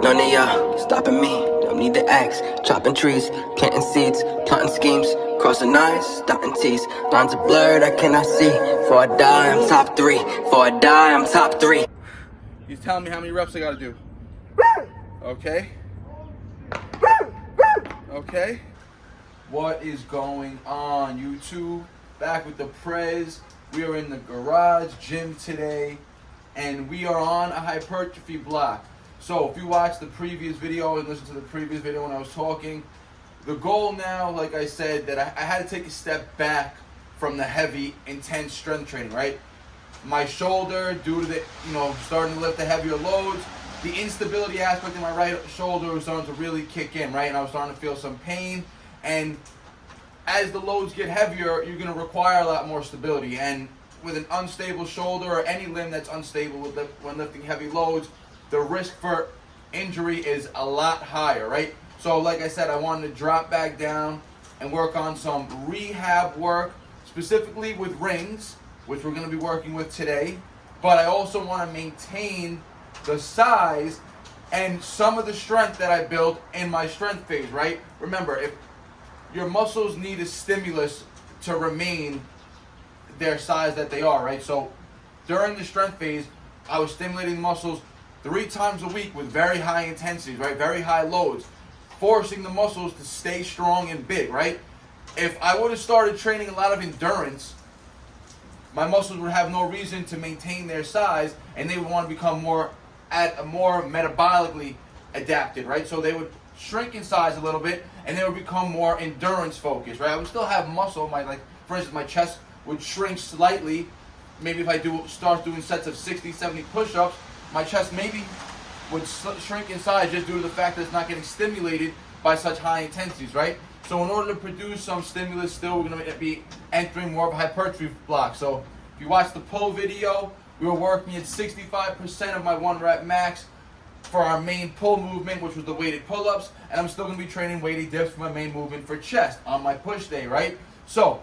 None of y'all stopping me, don't need the axe. Chopping trees, planting seeds, plotting schemes. Crossing lines, dotting T's. Lines are blurred, I cannot see. Before I die, I'm top 3. Before I die, I'm top 3. He's telling me how many reps I gotta do. Okay. Okay. What is going on, YouTube? Back with the Prez. We are in the garage gym today, and we are on a hypertrophy block. So if you watched the previous video and listened to the previous video when I was talking, the goal now, like I said, that I had to take a step back from the heavy, intense strength training, right? My shoulder, due to the, starting to lift the heavier loads, the instability aspect in my right shoulder was starting to really kick in, right? And I was starting to feel some pain. And as the loads get heavier, you're going to require a lot more stability. And with an unstable shoulder or any limb that's unstable when lifting heavy loads, the risk for injury is a lot higher, right? So like I said, I wanted to drop back down and work on some rehab work, specifically with rings, which we're going to be working with today. But I also want to maintain the size and some of the strength that I built in my strength phase, right? Remember, if your muscles need a stimulus to remain their size that they are, right? So during the strength phase, I was stimulating the muscles 3 times a week with very high intensities, right? Very high loads, forcing the muscles to stay strong and big, right? If I would have started training a lot of endurance, my muscles would have no reason to maintain their size, and they would want to become more metabolically adapted, right? So they would shrink in size a little bit, and they would become more endurance focused, right? I would still have muscle. For instance, my chest would shrink slightly. Maybe if I start doing sets of 60, 70 push-ups, my chest maybe would shrink in size just due to the fact that it's not getting stimulated by such high intensities, right? So in order to produce some stimulus still, we're going to be entering more of a hypertrophy block. So if you watch the pull video, we were working at 65% of my 1 rep max for our main pull movement, which was the weighted pull-ups, and I'm still going to be training weighted dips for my main movement for chest on my push day, right? So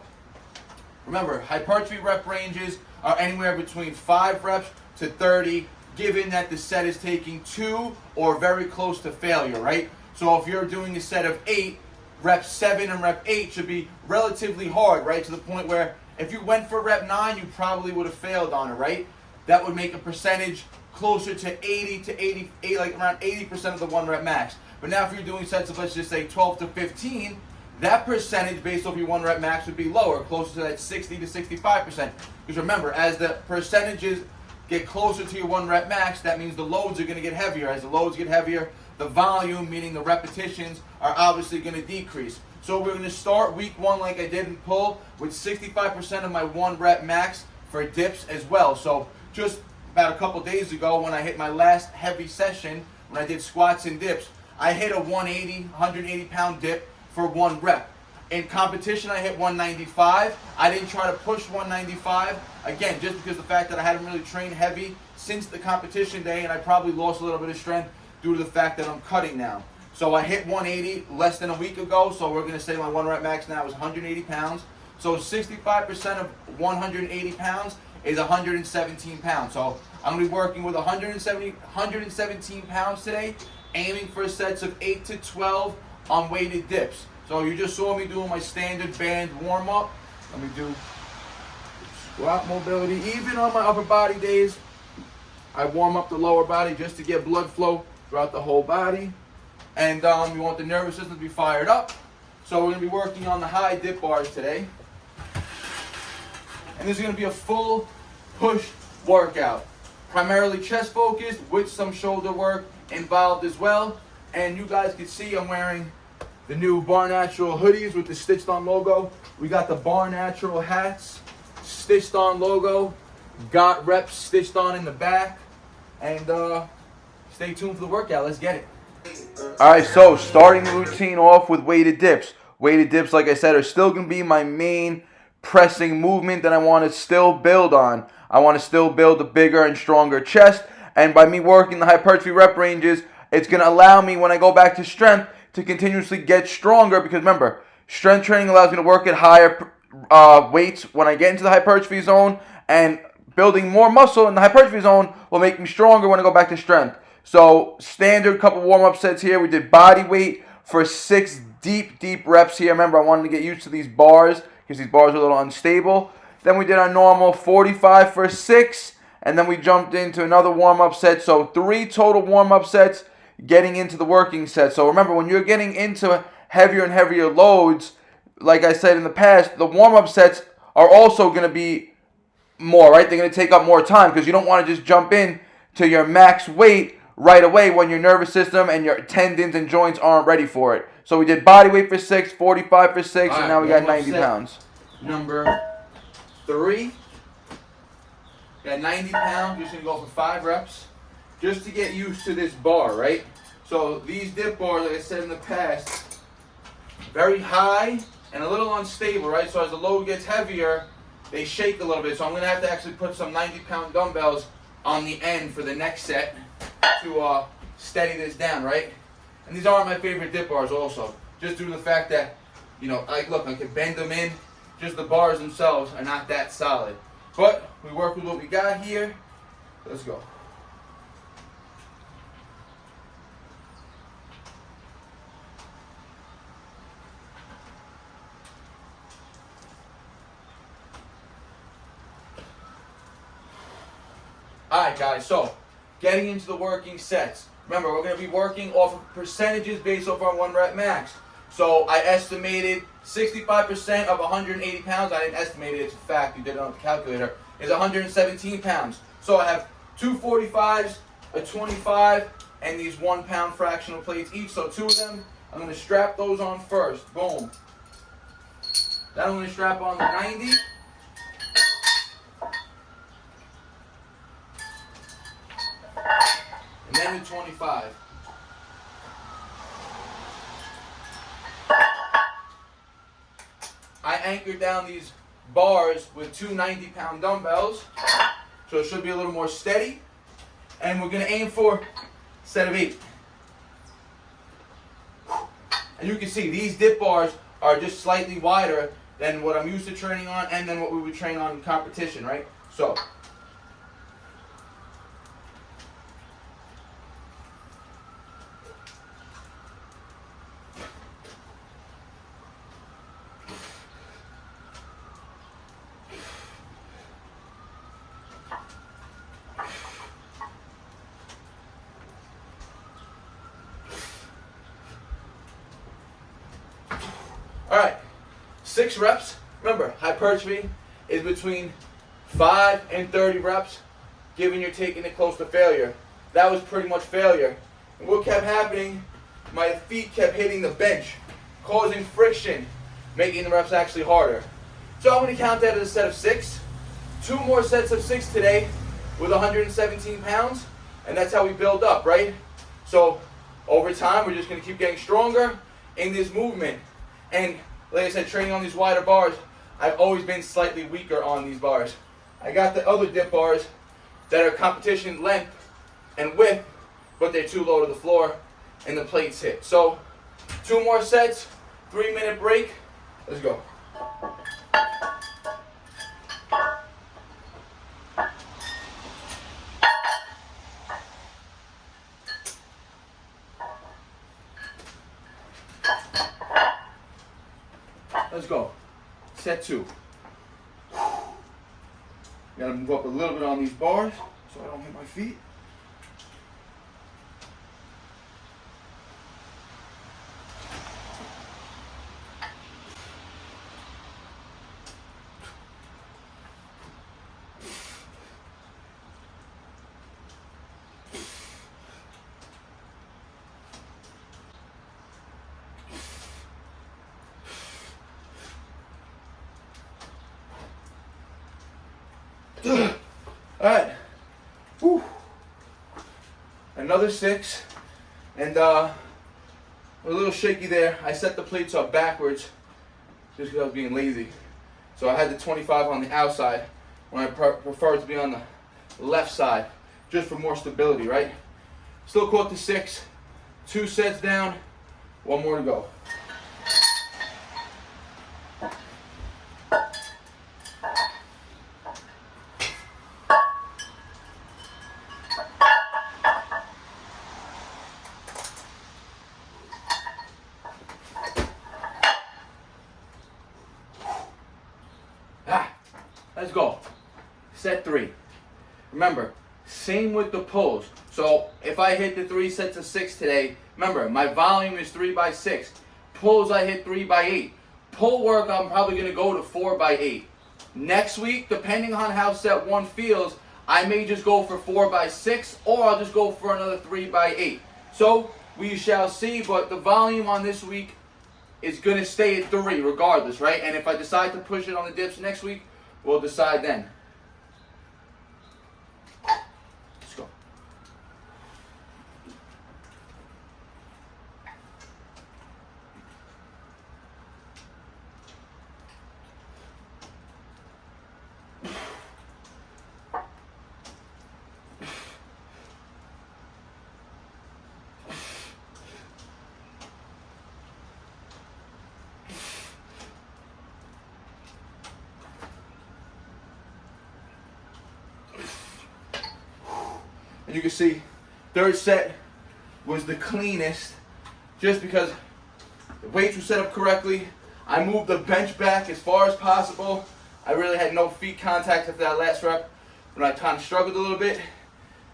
remember, hypertrophy rep ranges are anywhere between 5 reps to 30, given that the set is taking 2 or very close to failure, right? So if you're doing a set of 8, rep 7 and rep 8 should be relatively hard, right? To the point where if you went for rep 9, you probably would have failed on it, right? That would make a percentage closer to 80 to 88, like around 80% of the 1 rep max. But now if you're doing sets of, let's just say 12 to 15, that percentage based off your 1 rep max would be lower, closer to that 60 to 65%. Because remember, as the percentages get closer to your 1 rep max, that means the loads are going to get heavier. As the loads get heavier, the volume, meaning the repetitions, are obviously going to decrease. So we're going to start week 1 like I did in pull with 65% of my 1 rep max for dips as well. So just about a couple days ago when I hit my last heavy session, when I did squats and dips, I hit a 180 pound dip for 1 rep. In competition, I hit 195. I didn't try to push 195, again, just because the fact that I hadn't really trained heavy since the competition day, and I probably lost a little bit of strength due to the fact that I'm cutting now. So I hit 180 less than a week ago, so we're going to say my 1 rep max now is 180 pounds. So 65% of 180 pounds is 117 pounds. So I'm going to be working with 117 pounds today, aiming for sets of 8 to 12 on weighted dips. So you just saw me doing my standard band warm-up. Let me do squat mobility. Even on my upper body days, I warm up the lower body just to get blood flow throughout the whole body. And you want the nervous system to be fired up. So we're going to be working on the high dip bars today. And this is going to be a full push workout. Primarily chest focused with some shoulder work involved as well. And you guys can see I'm wearing the new BARNATURAL hoodies with the stitched on logo. We got the BARNATURAL hats, stitched on logo. Got reps stitched on in the back. And stay tuned for the workout. Let's get it. Alright, so starting the routine off with weighted dips. Weighted dips, like I said, are still going to be my main pressing movement that I want to still build on. I want to still build a bigger and stronger chest. And by me working the hypertrophy rep ranges, it's going to allow me, when I go back to strength, to continuously get stronger. Because remember, strength training allows me to work at higher weights when I get into the hypertrophy zone. And building more muscle in the hypertrophy zone will make me stronger when I go back to strength. So standard couple warm-up sets here. We did body weight for 6 deep reps here. Remember, I wanted to get used to these bars because these bars are a little unstable. Then we did our normal 45 for 6, and then we jumped into another warm-up set. So 3 total warm-up sets getting into the working set. So remember, when you're getting into heavier and heavier loads, like I said in the past, the warm-up sets are also going to be more, right? They're going to take up more time because you don't want to just jump in to your max weight right away when your nervous system and your tendons and joints aren't ready for it. So we did body weight for 6, 45 for 6, and now we got 90 pounds. Number 3. Got 90 pounds. Just going to go for 5 reps. Just to get used to this bar, right? So these dip bars, like I said in the past, very high and a little unstable, right? So as the load gets heavier, they shake a little bit. So I'm going to have to actually put some 90-pound dumbbells on the end for the next set to steady this down, right? And these aren't my favorite dip bars also, just due to the fact that, you know, like, look, I can bend them in. Just the bars themselves are not that solid. But we work with what we got here. Let's go. Alright guys, so getting into the working sets. Remember, we're going to be working off of percentages based off our 1 rep max. So I estimated 65% of 180 pounds. I didn't estimate it, it's a fact, you did it on the calculator, is 117 pounds. So I have 2 45s, a 25, and these 1 pound fractional plates each. So 2 of them, I'm going to strap those on first. Boom. Then I'm going to strap on the 90. And then the 25. I anchored down these bars with 2 90-pound dumbbells, so it should be a little more steady. And we're going to aim for a set of 8. And you can see these dip bars are just slightly wider than what I'm used to training on and then what we would train on in competition, right? So alright, 6 reps. Remember, hypertrophy is between 5 and 30 reps, given you're taking it close to failure. That was pretty much failure. And what kept happening, my feet kept hitting the bench, causing friction, making the reps actually harder. So I'm going to count that as a set of 6. 2 more sets of 6 today with 117 pounds, and that's how we build up, right? So over time, we're just going to keep getting stronger in this movement. And like I said, training on these wider bars, I've always been slightly weaker on these bars. I got the other dip bars that are competition length and width, but they're too low to the floor and the plates hit. So 2 more sets, 3-minute break. Let's go. Let's go. Set 2. Gotta move up a little bit on these bars so I don't hit my feet. Alright. Another 6. And a little shaky there. I set the plates up backwards just because I was being lazy. So I had the 25 on the outside when I prefer it to be on the left side, just for more stability, right? Still caught the 6. 2 sets down. 1 more to go. set 3. Remember, same with the pulls. So if I hit the 3 sets of 6 today, remember, my volume is 3 by 6. Pulls, I hit 3 by 8. Pull work, I'm probably going to go to 4 by 8. Next week, depending on how set 1 feels, I may just go for 4 by 6, or I'll just go for another 3 by 8. So we shall see, but the volume on this week is going to stay at 3 regardless, right? And if I decide to push it on the dips next week, we'll decide then. Let's go. And you can see, third set was the cleanest, just because the weights were set up correctly. I moved the bench back as far as possible. I really had no feet contact after that last rep, when I kind of struggled a little bit.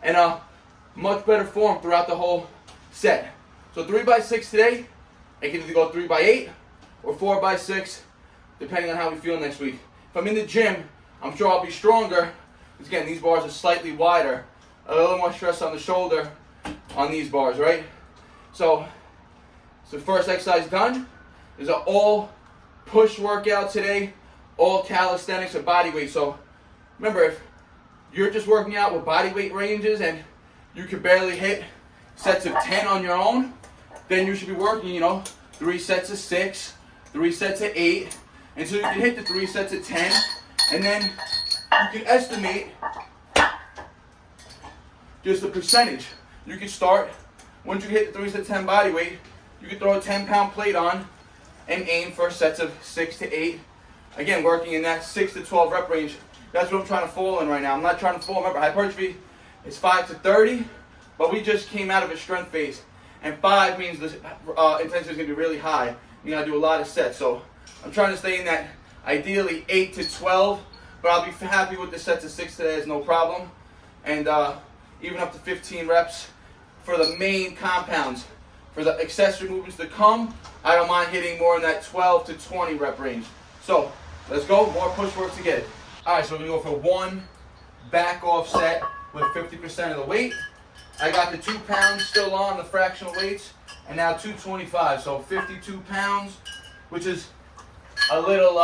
And much better form throughout the whole set. So 3 by 6 today. I can either go 3 by 8 or 4 by 6, depending on how we feel next week. If I'm in the gym, I'm sure I'll be stronger. Because again, these bars are slightly wider. A little more stress on the shoulder on these bars, right? So first exercise done. There's an all push workout today, all calisthenics or body weight. So remember, if you're just working out with body weight ranges and you can barely hit sets of 10 on your own, then you should be working, 3 sets of 6, 3 sets of 8, until you can hit the 3 sets of 10, and then you can estimate just the percentage. You can start, once you hit the 3 sets of 10 body weight, you can throw a 10-pound plate on and aim for sets of 6 to 8. Again, working in that 6 to 12 rep range. That's what I'm trying to fall in right now. I'm not trying to fall. Remember, hypertrophy is 5 to 30, but we just came out of a strength phase. And 5 means the intensity is going to be really high. You gotta do a lot of sets. So I'm trying to stay in that ideally 8 to 12, but I'll be happy with the sets of 6 today, is no problem. And even up to 15 reps for the main compounds. For the accessory movements to come, I don't mind hitting more in that 12 to 20 rep range. So let's go, more push work to get it. All right, so we're gonna go for 1 back off set with 50% of the weight. I got the 2 pounds still on the fractional weights, and now 225, so 52 pounds, which is a little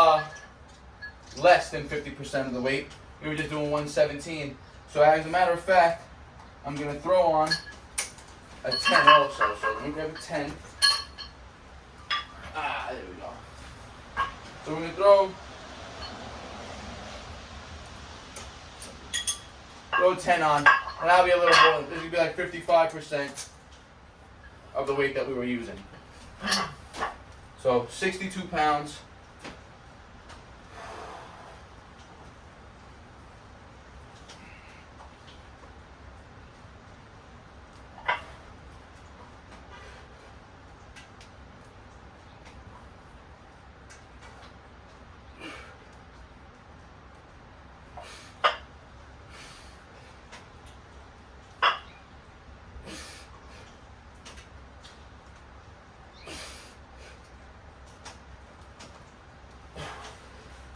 less than 50% of the weight. We were just doing 117. So as a matter of fact, I'm gonna throw on a 10 also. So let me grab a 10. There we go. So we're gonna throw 10 on, and that'll be a little more. This would be like 55% of the weight that we were using. So 62 pounds.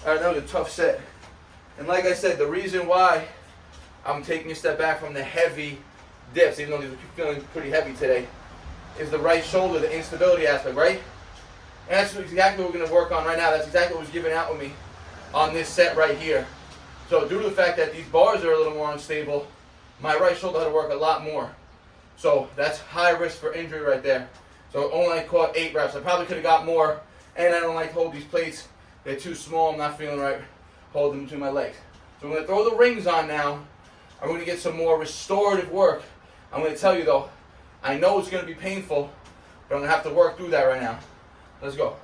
Alright, that was a tough set. And like I said, the reason why I'm taking a step back from the heavy dips, even though these are feeling pretty heavy today, is the right shoulder, the instability aspect, right? And that's exactly what we're going to work on right now. That's exactly what was given out with me on this set right here. So due to the fact that these bars are a little more unstable, my right shoulder had to work a lot more. So that's high risk for injury right there. So only caught 8 reps. I probably could have got more, and I don't like to hold these plates. They're too small, I'm not feeling right holding them between my legs. So I'm going to throw the rings on now. I'm going to get some more restorative work. I'm going to tell you though, I know it's going to be painful, but I'm going to have to work through that right now. Let's go.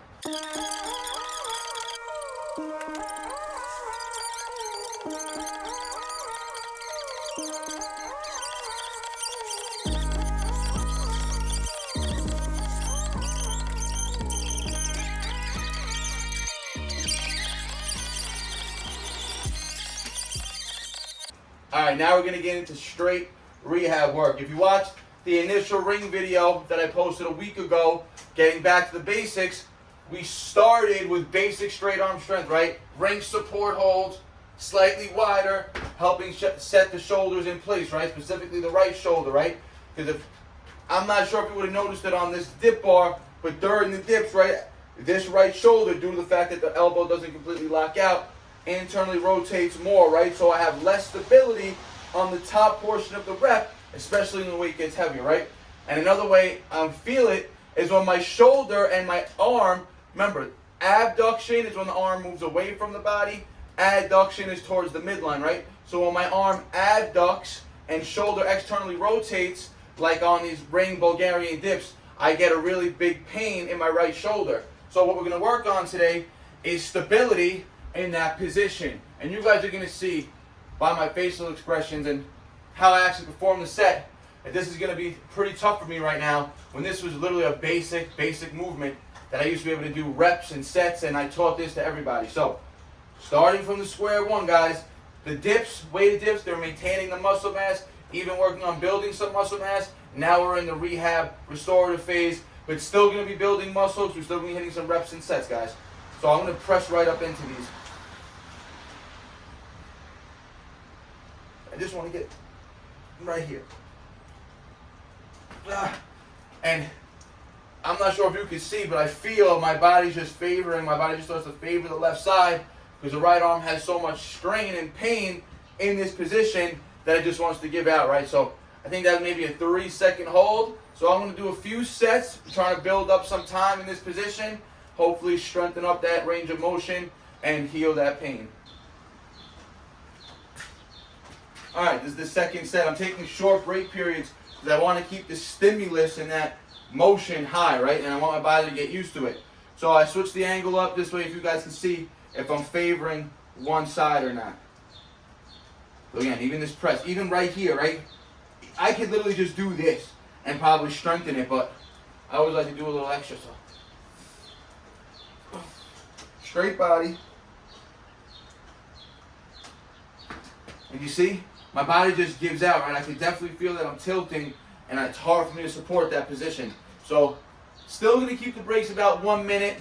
right, now we're going to get into straight rehab work. If you watched the initial ring video that I posted a week ago, getting back to the basics, we started with basic straight arm strength, right? Ring support holds, slightly wider, helping set the shoulders in place, right? Specifically the right shoulder, right? Because if I'm not sure if you would have noticed it on this dip bar, but during the dips, right, this right shoulder, due to the fact that the elbow doesn't completely lock out, internally rotates more, right? So I have less stability on the top portion of the rep, especially when the weight gets heavier, right? And another way I feel it is when my shoulder and my arm, remember, abduction is when the arm moves away from the body, adduction is towards the midline, right? So when my arm abducts and shoulder externally rotates, like on these ring Bulgarian dips, I get a really big pain in my right shoulder. So what we're going to work on today is stability in that position. And you guys are going to see by my facial expressions and how I actually perform the set that this is going to be pretty tough for me right now, when this was literally a basic movement that I used to be able to do reps and sets, and I taught this to everybody. So starting from the square one, guys, the dips, weighted dips, they're maintaining the muscle mass, even working on building some muscle mass. Now we're in the rehab restorative phase, but still going to be building muscles. We're still going to be hitting some reps and sets, guys. So I'm going to press right up into these. I just want to get right here. And I'm not sure if you can see, but I feel my body just starts to favor the left side, because the right arm has so much strain and pain in this position that it just wants to give out, right? So I think that's maybe a 3-second hold. So I'm going to do a few sets, trying to build up some time in this position, hopefully strengthen up that range of motion and heal that pain. All right, this is the second set. I'm taking short break periods because I want to keep the stimulus and that motion high, right? And I want my body to get used to it. So I switch the angle up this way if you guys can see if I'm favoring one side or not. So again, even this press, even right here, right? I could literally just do this and probably strengthen it, but I always like to do a little extra. So straight body. And you see, my body just gives out, right? I can definitely feel that I'm tilting, and it's hard for me to support that position. So still going to keep the breaks about 1 minute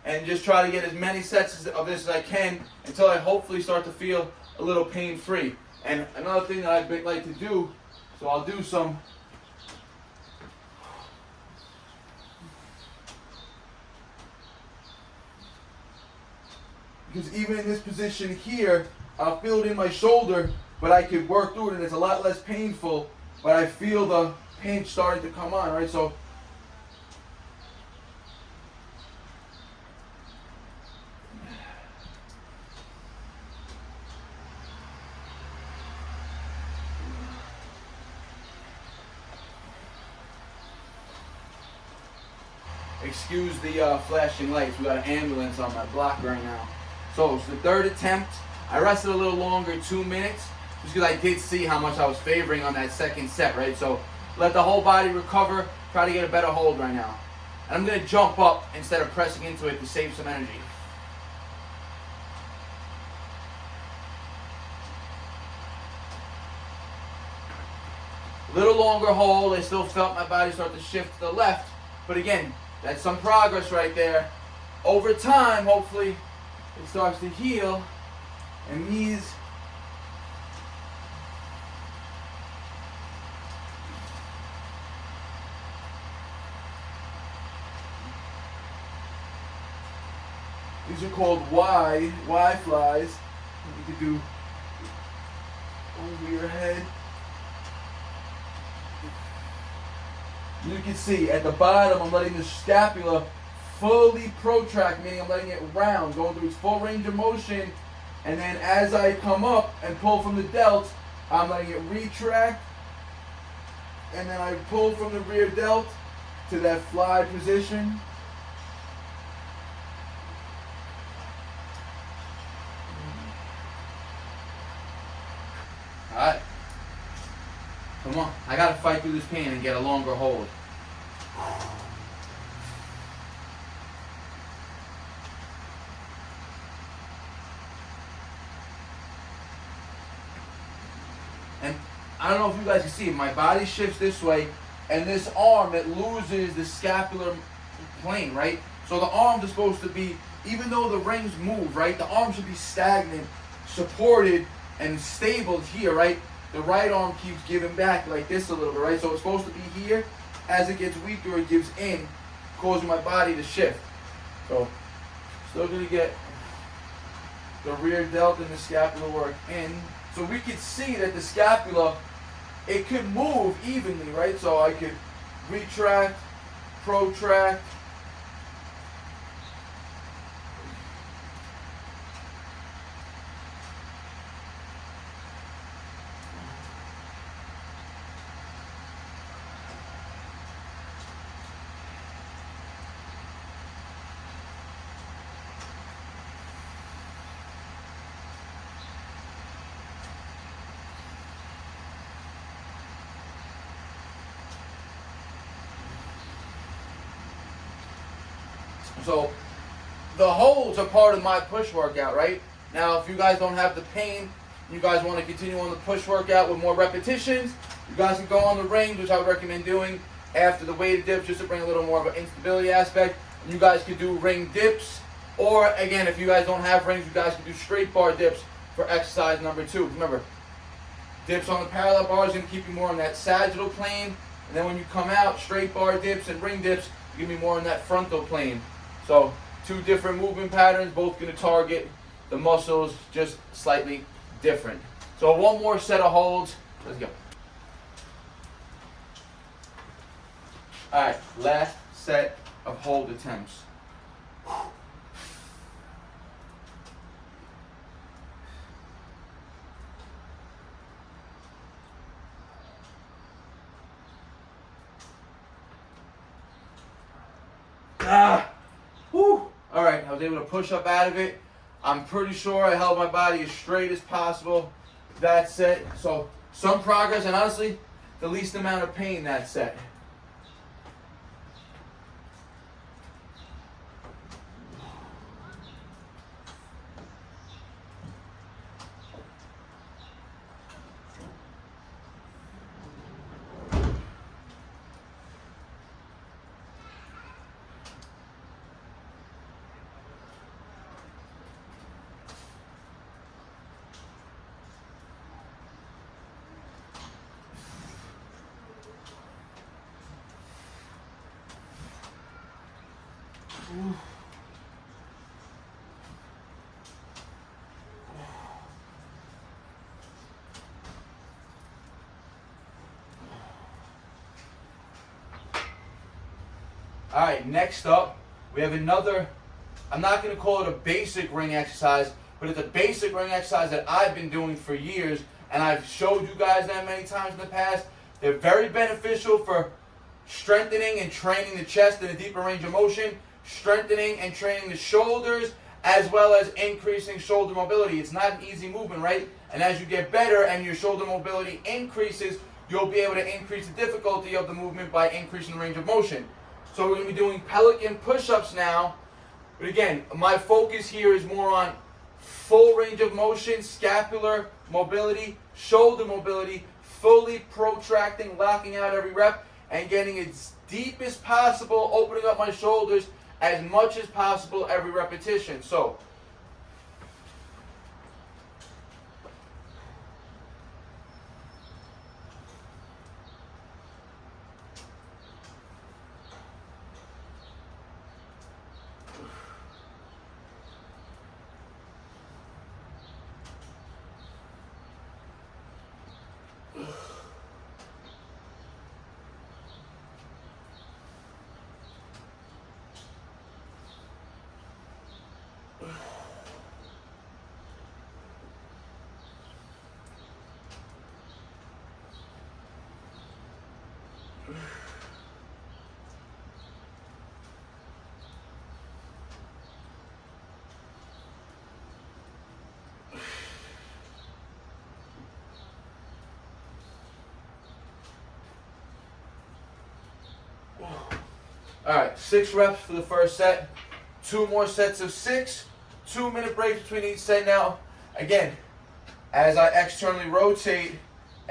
and just try to get as many sets of this as I can until I hopefully start to feel a little pain-free. And another thing that I like to do, so I'll do some because even in this position here, I'll feel it in my shoulder, but I can work through it and it's a lot less painful, but I feel the pinch starting to come on, right? So excuse the flashing lights. We got an ambulance on my block right now. So it's the third attempt. I rested a little longer, 2 minutes, just because I did see how much I was favoring on that second set, right? So let the whole body recover, try to get a better hold right now. And I'm going to jump up instead of pressing into it to save some energy. A little longer hold. I still felt my body start to shift to the left. But again, that's some progress right there. Over time, hopefully, it starts to heal. And these are called WHEY flies. You can do over your head. You can see at the bottom, I'm letting the scapula fully protract, meaning I'm letting it round, going through its full range of motion. And then as I come up and pull from the delt, I'm letting it retract. And then I pull from the rear delt to that fly position. All right. Come on. I got to fight through this pain and get a longer hold. don't know if you guys can see it, my body shifts this way, and this arm, it loses the scapular plane, right? So the arms are supposed to be, even though the rings move, right, the arm should be stagnant, supported, and stable here, right? The right arm keeps giving back like this a little bit, right? So it's supposed to be here. As it gets weaker, it gives in, causing my body to shift. So, still gonna get the rear delt and the scapular work in. So we could see that the scapula, it could move evenly, right? So I could retract, protract. So the holds are part of my push workout, right? Now, if you guys don't have the pain, you guys want to continue on the push workout with more repetitions, you guys can go on the rings, which I would recommend doing after the weighted dips, just to bring a little more of an instability aspect. You guys could do ring dips, or again, if you guys don't have rings, you guys can do straight bar dips for exercise number 2. Remember, dips on the parallel bar is going to keep you more on that sagittal plane, and then when you come out, straight bar dips and ring dips give me more on that frontal plane. So 2 different movement patterns, both going to target the muscles just slightly different. So 1 more set of holds. Let's go. All right, last set of hold attempts. All right, I was able to push up out of it. I'm pretty sure I held my body as straight as possible that set. So some progress, and honestly, the least amount of pain that set. All right, next up, we have another, I'm not going to call it a basic ring exercise, but it's a basic ring exercise that I've been doing for years, and I've showed you guys that many times in the past. They're very beneficial for strengthening and training the chest in a deeper range of motion, strengthening and training the shoulders, as well as increasing shoulder mobility. It's not an easy movement, right? And as you get better and your shoulder mobility increases, you'll be able to increase the difficulty of the movement by increasing the range of motion. So we're going to be doing Pelican push-ups now. But again, my focus here is more on full range of motion, scapular mobility, shoulder mobility, fully protracting, locking out every rep, and getting as deep as possible, opening up my shoulders as much as possible every repetition. So, all right, 6 reps for the first set, 2 more sets of 6, 2-minute breaks between each set. Now, again, as I externally rotate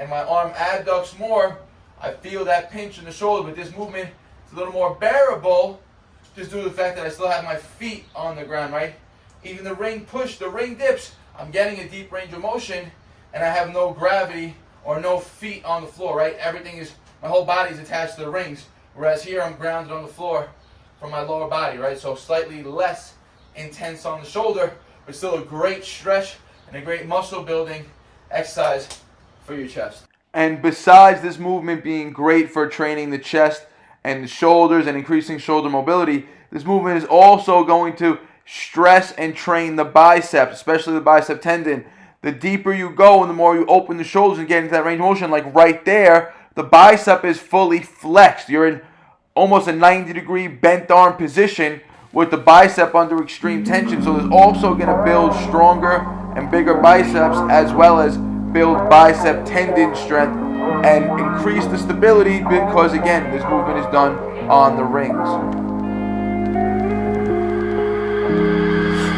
and my arm adducts more, I feel that pinch in the shoulder, but this movement is a little more bearable just due to the fact that I still have my feet on the ground, right? Even the ring push, the ring dips, I'm getting a deep range of motion, and I have no gravity or no feet on the floor, right? Everything is, my whole body is attached to the rings, whereas here I'm grounded on the floor from my lower body, right? So slightly less intense on the shoulder, but still a great stretch and a great muscle building exercise for your chest. And besides this movement being great for training the chest and the shoulders and increasing shoulder mobility, this movement is also going to stress and train the biceps, especially the bicep tendon. The deeper you go and the more you open the shoulders and get into that range of motion, like right there, the bicep is fully flexed. You're in almost a 90-degree bent arm position with the bicep under extreme tension. So there's also going to build stronger and bigger biceps, as well as build bicep tendon strength and increase the stability, because again, this movement is done on the rings.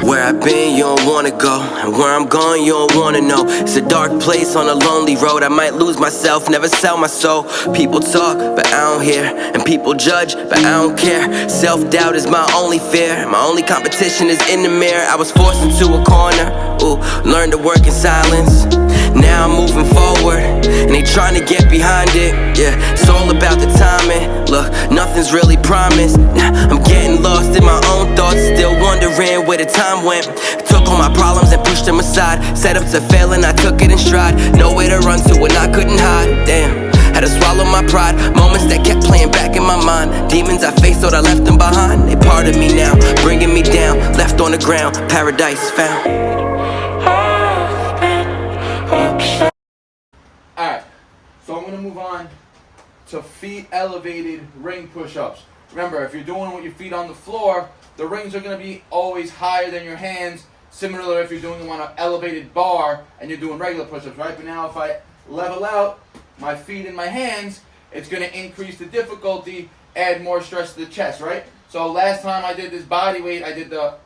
Where I've been, you don't wanna go, and where I'm going, you don't wanna know. It's a dark place on a lonely road. I might lose myself, never sell my soul. People talk, but I don't hear, and people judge, but I don't care. Self-doubt is my only fear. My only competition is in the mirror. I was forced into a corner, ooh, learned to work in silence. Now I'm moving forward, and they trying to get behind it. Yeah, it's all about the timing. Look, nothing's really promised. I'm getting lost in my own thoughts, still wondering where the time went. Took all my problems and pushed them aside. Set up to fail and I took it in stride. Nowhere to run to and I couldn't hide. Damn, had to swallow my pride. Moments that kept playing back in my mind. Demons I faced, thought I left them behind. They part of me now, bringing me down. Left on the ground, paradise found. Alright, so I'm going to move on to feet elevated ring push-ups. Remember, if you're doing it with your feet on the floor, the rings are going to be always higher than your hands. Similarly, if you're doing them on an elevated bar and you're doing regular push-ups, right? But now if I level out my feet and my hands, it's going to increase the difficulty, add more stress to the chest, right? So last time I did this body weight, I used a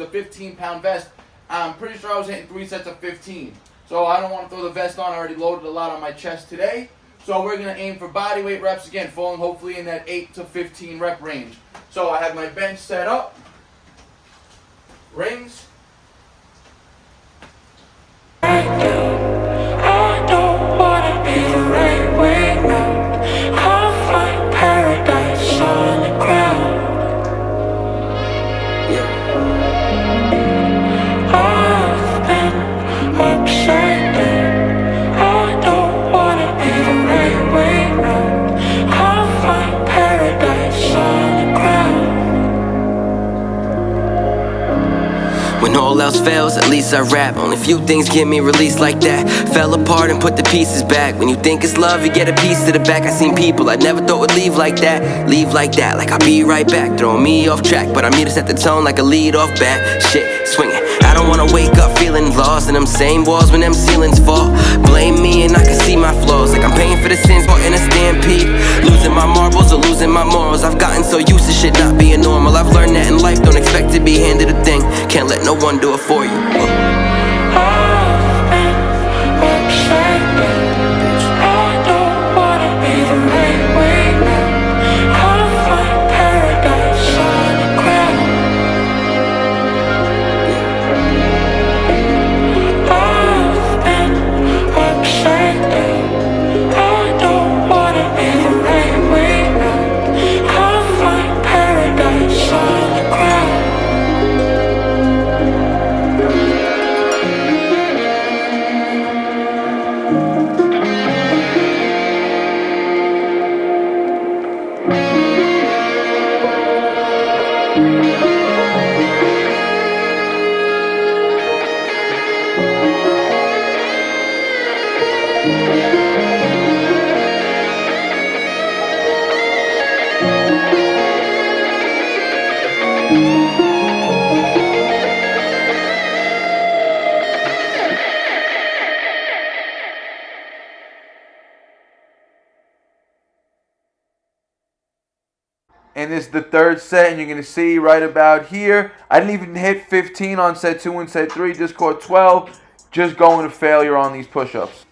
15-pound vest. I'm pretty sure I was hitting 3 sets of 15. So I don't want to throw the vest on. I already loaded a lot on my chest today. So we're going to aim for body weight reps again, falling hopefully in that 8 to 15 rep range. So I have my bench set up. Rings. I don't wanna be the right way now. I'll find paradise on the ground. I've been upside down. I don't wanna be the right way now. I'll find paradise on the ground. When all else fails, at least I rap. Only few things give me release like that. Fell apart and put the pieces back. When you think it's love, you get a piece to the back. I seen people I never thought would leave like that. Leave like that, like I'll be right back. Throwing me off track, but I'm here to set the tone like a lead off bat. Shit, swinging. I don't wanna wake up feeling lost in them same walls when them ceilings fall. Blame me and I can see my flaws, like I'm paying for the sins caught in a stampede. Losing my marbles or losing my morals. I've gotten so used to shit not being normal. I've learned that in life, don't expect to be handed a thing. Can't let no one do it for you. I've been upside down. I don't wanna be the right way now. I'll find paradise on the ground. I've been upside down. I don't wanna be the right way now. I'll find paradise on the ground. And this is the third set, and you're going to see right about here, I didn't even hit 15 on set 2 and set 3, just caught 12, just going to failure on these push-ups.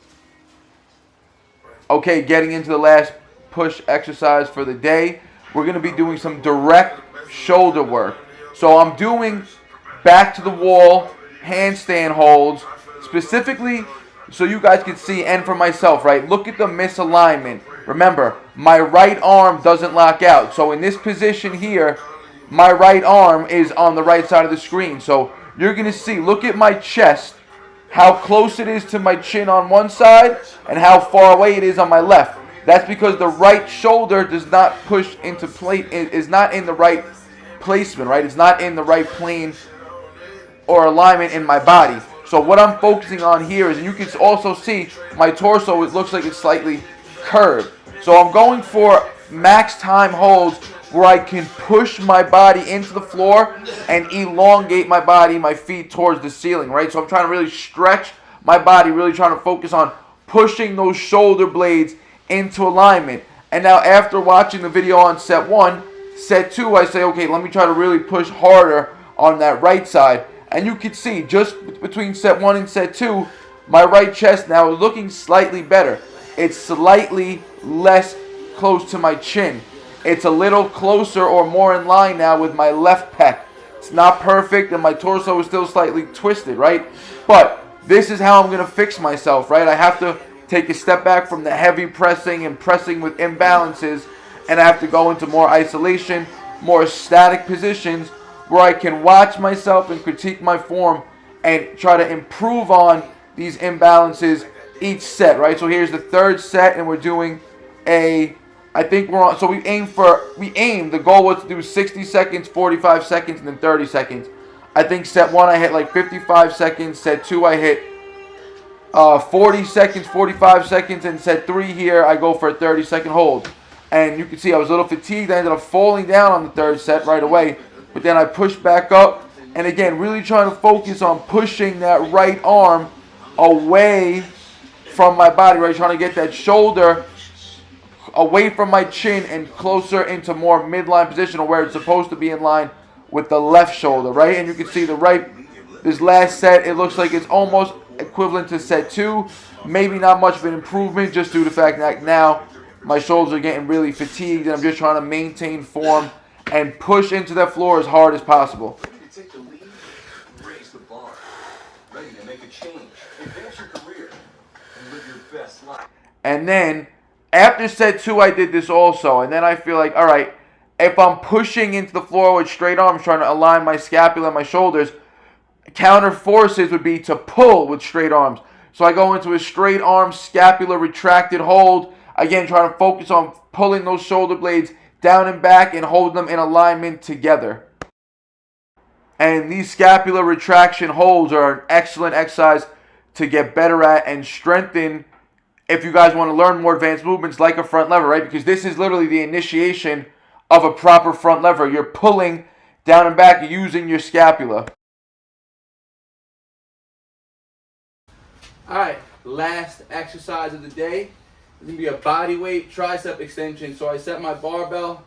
Okay, getting into the last push exercise for the day, we're going to be doing some direct shoulder work. So I'm doing back to the wall handstand holds, specifically so you guys can see, and for myself, right? Look at the misalignment. Remember, my right arm doesn't lock out. So in this position here, my right arm is on the right side of the screen. So you're going to see, look at my chest, how close it is to my chin on one side and how far away it is on my left. That's because the right shoulder does not push into plate, is not in the right placement, right? It's not in the right plane or alignment in my body. So what I'm focusing on here is, and you can also see my torso, it looks like it's slightly curved. So I'm going for max time holds where I can push my body into the floor and elongate my body, my feet towards the ceiling, right? So I'm trying to really stretch my body, really trying to focus on pushing those shoulder blades into alignment. And now after watching the video on set 1, set 2, I say, okay, let me try to really push harder on that right side. And you can see, just between set 1 and set 2, my right chest now is looking slightly better. It's slightly less close to my chin. It's a little closer or more in line now with my left pec. It's not perfect, and my torso is still slightly twisted, right? But this is how I'm going to fix myself, right? I have to take a step back from the heavy pressing and pressing with imbalances, and I have to go into more isolation, more static positions, where I can watch myself and critique my form and try to improve on these imbalances each set, right? So here's the third set, and we're doing I think we're on, so we aim, the goal was to do 60 seconds, 45 seconds, and then 30 seconds. I think set 1 I hit like 55 seconds, set 2 I hit 40 seconds, 45 seconds, and set 3 here I go for a 30-second hold. And you can see I was a little fatigued. I ended up falling down on the third set right away. But then I pushed back up, and again, really trying to focus on pushing that right arm away from my body, right? Trying to get that shoulder away from my chin and closer into more midline position, or where it's supposed to be in line with the left shoulder, right? And you can see this last set, it looks like it's almost equivalent to set 2. Maybe not much of an improvement, just due to the fact that now my shoulders are getting really fatigued, and I'm just trying to maintain form and push into that floor as hard as possible. Take the lead, raise the bar, ready to make a change, advance your career, and live your best life. And then after set 2, I did this also, and then I feel like, all right, if I'm pushing into the floor with straight arms, trying to align my scapula and my shoulders, counter forces would be to pull with straight arms. So I go into a straight arm scapula retracted hold, again trying to focus on pulling those shoulder blades down and back and hold them in alignment together. And these scapular retraction holds are an excellent exercise to get better at and strengthen if you guys want to learn more advanced movements like a front lever, right? Because this is literally the initiation of a proper front lever. You're pulling down and back using your scapula. Alright, last exercise of the day is going to be a body weight tricep extension. So I set my barbell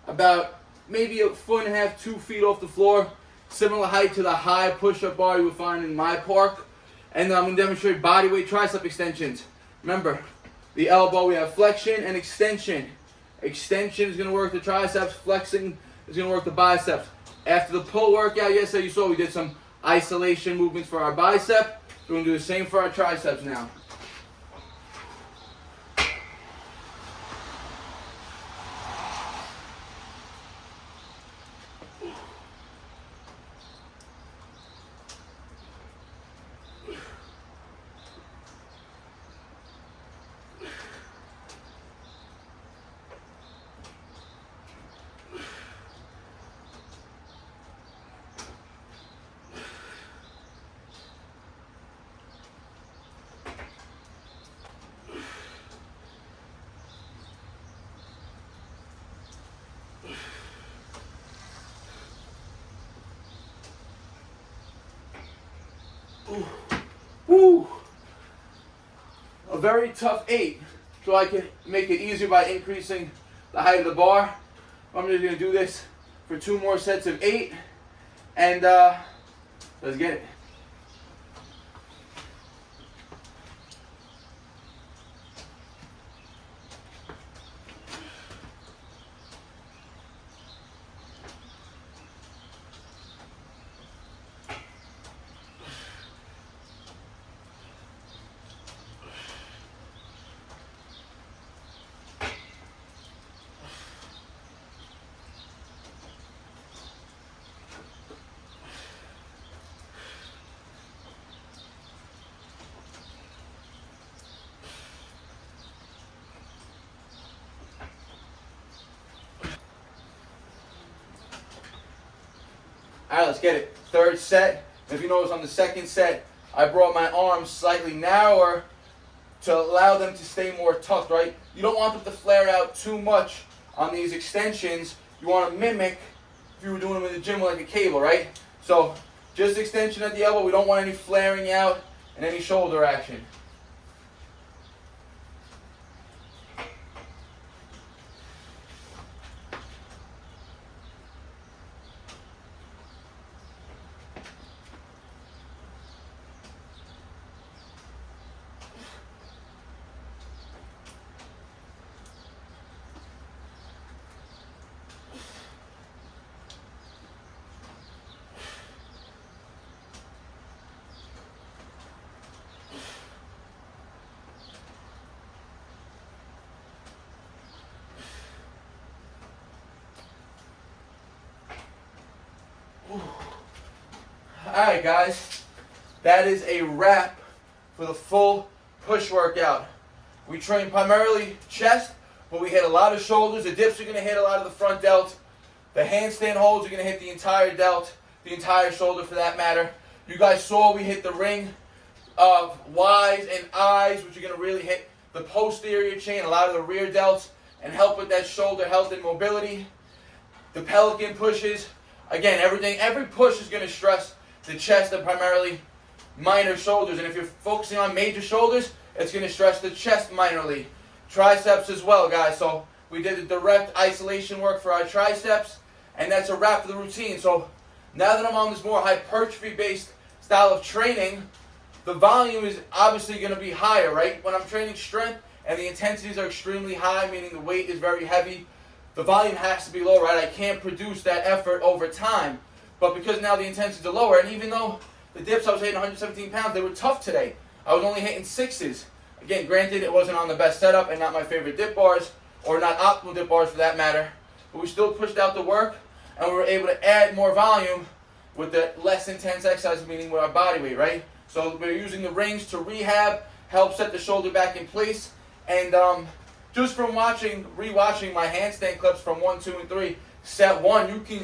about maybe 1.5 feet, 2 feet off the floor, similar height to the high push-up bar you would find in my park. And I'm going to demonstrate body weight tricep extensions. Remember, the elbow, we have flexion and extension. Extension is going to work the triceps, flexing is going to work the biceps. After the pull workout yesterday, you saw we did some isolation movements for our bicep. We're going to do the same for our triceps now. Woo! A very tough 8. So I can make it easier by increasing the height of the bar. I'm just going to do this for 2 more sets of 8. And let's get it. All right, let's get it. Third set. If you notice on the second set, I brought my arms slightly narrower to allow them to stay more tucked, right? You don't want them to flare out too much on these extensions. You want to mimic if you were doing them in the gym like a cable, right? So just extension at the elbow. We don't want any flaring out and any shoulder action. Alright guys, that is a wrap for the full push workout. We train primarily chest, but we hit a lot of shoulders. The dips are going to hit a lot of the front delt. The handstand holds are going to hit the entire delt, the entire shoulder for that matter. You guys saw we hit the ring of Ys and Is, which are going to really hit the posterior chain, a lot of the rear delts, and help with that shoulder health and mobility. The Pelican pushes, again, every push is going to stress the chest and primarily minor shoulders. And if you're focusing on major shoulders, it's going to stress the chest minorly. Triceps as well, guys. So we did the direct isolation work for our triceps, and that's a wrap for the routine. So now that I'm on this more hypertrophy-based style of training, the volume is obviously going to be higher, right? When I'm training strength and the intensities are extremely high, meaning the weight is very heavy, the volume has to be low, right? I can't produce that effort over time. But because now the intensities are lower, and even though the dips I was hitting 117 pounds, they were tough today. I was only hitting 6s. Again, granted, it wasn't on the best setup and not my favorite dip bars, or not optimal dip bars for that matter. But we still pushed out the work, and we were able to add more volume with the less intense exercise, meaning with our body weight, right? So we're using the rings to rehab, help set the shoulder back in place. And just from rewatching my handstand clips from 1, 2, and 3, set 1, you can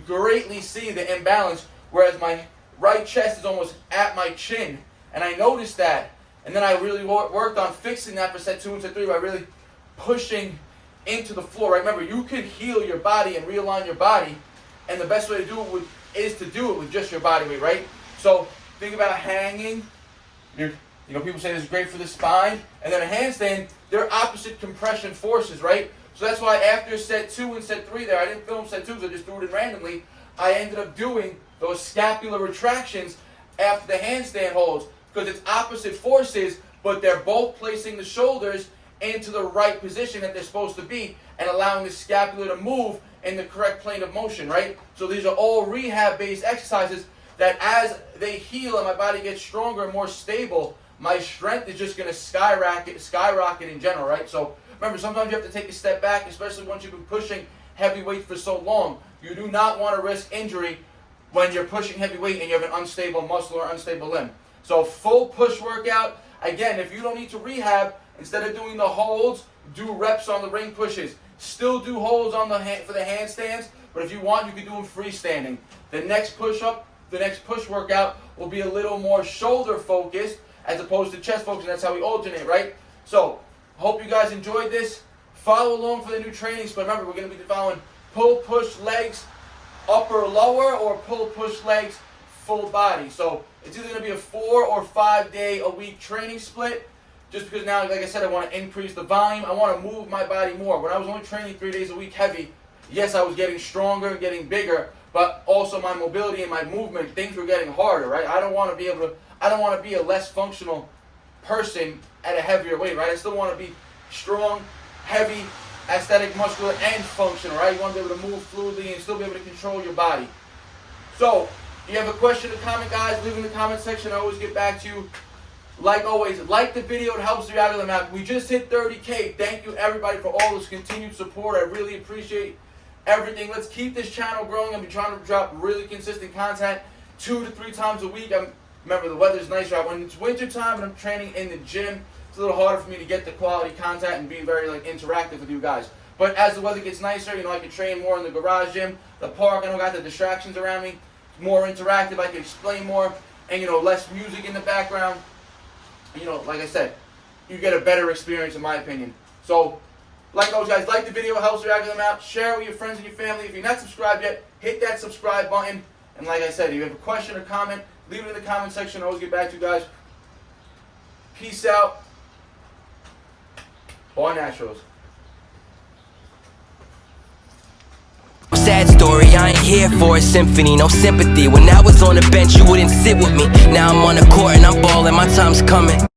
greatly see the imbalance, whereas my right chest is almost at my chin, and I noticed that, and then I really worked on fixing that for set 2 and set 3 by really pushing into the floor, right? Remember, you can heal your body and realign your body, and the best way to do it is to do it with just your body weight, right? So think about hanging. People say this is great for the spine, and then a handstand, they're opposite compression forces, right? So that's why after set 2 and set 3 there, I didn't film set 2, so I just threw it in randomly. I ended up doing those scapular retractions after the handstand holds, because it's opposite forces, but they're both placing the shoulders into the right position that they're supposed to be and allowing the scapula to move in the correct plane of motion, right? So these are all rehab-based exercises that as they heal and my body gets stronger and more stable, my strength is just going to skyrocket in general, right? So remember, sometimes you have to take a step back, especially once you've been pushing heavy weight for so long. You do not want to risk injury when you're pushing heavy weight and you have an unstable muscle or unstable limb. So full push workout. Again, if you don't need to rehab, instead of doing the holds, do reps on the ring pushes. Still do holds on for the handstands, but if you want, you can do them freestanding. The next push-up, the next push workout will be a little more shoulder focused as opposed to chest focused, and that's how we alternate, right? So, hope you guys enjoyed this. Follow along for the new training split. Remember, we're going to be following pull, push, legs, upper, lower, or pull, push, legs, full body. So, it's either going to be a 4 or 5 day a week training split. Just because now, like I said, I want to increase the volume. I want to move my body more. When I was only training 3 days a week heavy, yes, I was getting stronger and getting bigger, but also my mobility and my movement, things were getting harder, right? I don't want to be a less functional person at a heavier weight, right? I still want to be strong, heavy, aesthetic, muscular, and functional, right? You want to be able to move fluidly and still be able to control your body. So, if you have a question or comment, guys, leave in the comment section. I always get back to you. Like always, like the video. It helps the algorithm out. We just hit 30K. Thank you, everybody, for all this continued support. I really appreciate everything. Let's keep this channel growing. I'll be trying to drop really consistent content 2 to 3 times a week. Remember, the weather's nice right when it's winter time and I'm training in the gym. It's a little harder for me to get the quality content and be very interactive with you guys. But as the weather gets nicer, I can train more in the garage gym, the park. I don't got the distractions around me. more interactive. I can explain more, and less music in the background. Like I said, you get a better experience in my opinion. So, like always, guys, like the video, it helps your algorithm out. Share it with your friends and your family. If you're not subscribed yet, hit that subscribe button. And like I said, if you have a question or comment, leave it in the comment section. I'll always get back to you guys. Peace out. BARNATURALS. Sad story, I ain't here for a symphony, no sympathy. When I was on the bench, you wouldn't sit with me. Now I'm on the court and I'm balling, my time's coming.